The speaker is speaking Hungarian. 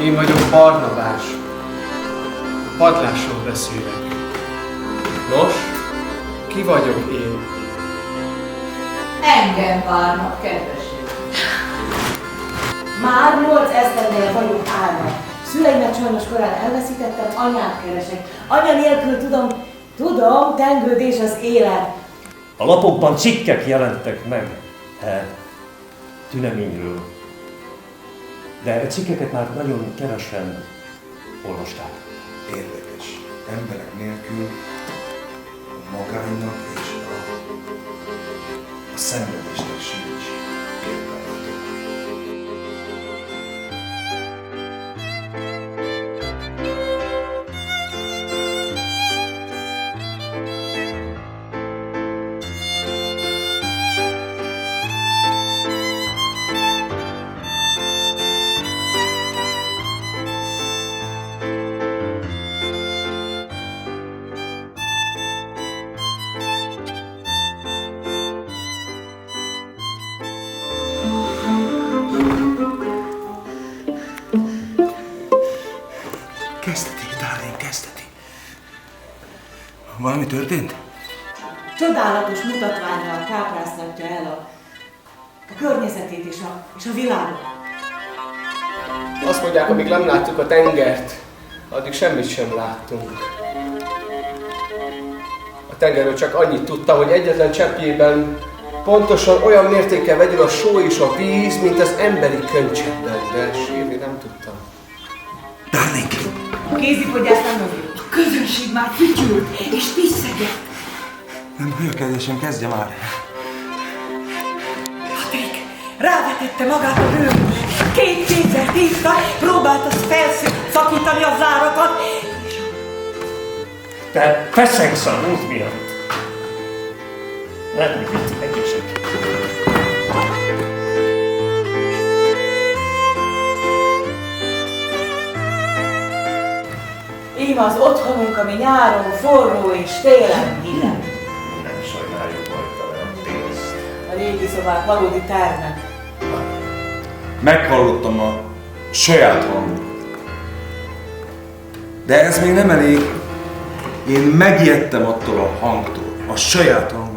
Én vagyok Barnabás. A padlásról beszélek. Nos, ki vagyok én? Engem várnak, kedveség. Már 8 esztendeje vagyok állva. Szüleimet sajnos korán elveszítettem, anyát keresek. Anya nélkül tudom, tengődés az élet. A lapokban cikkek jelentek meg tüneményről, de a cikkeket már nagyon kevesen olvasták. Érdekes. Emberek nélkül a magánynak és a szenvedésnek sincs értelme. Kezdeti, darling, kezdeti. Valami történt? Csodálatos mutatvánnyal kápráztatja el a környezetét és a világot. Azt mondják, amíg nem láttuk a tengert, addig semmit sem láttunk. A tengerről csak annyit tudtam, hogy egyetlen cseppjében pontosan olyan mértékkel vegyül a só és a víz, mint az emberi könycseppben, de sírni nem tudtam. Darling! A kézifogás nem mögül. A közönség már fütyült és piszegett. Nem baj, kedvesem, kezdje már! Patrik rávetette magát a bőrre, 2 kézzel hívta, próbálta felszakítani a zárakat, Te feszegsz a múlt miatt. Nem mit egészek. Íme az otthonunk, ami nyáron forró és télen hideg. Nem sajnáljuk majd le a pénzt. A régi szobák valódi termek. Meghallottam a saját hangot. De ez még nem elég. Én megijedtem attól a hangtól, a saját hangom.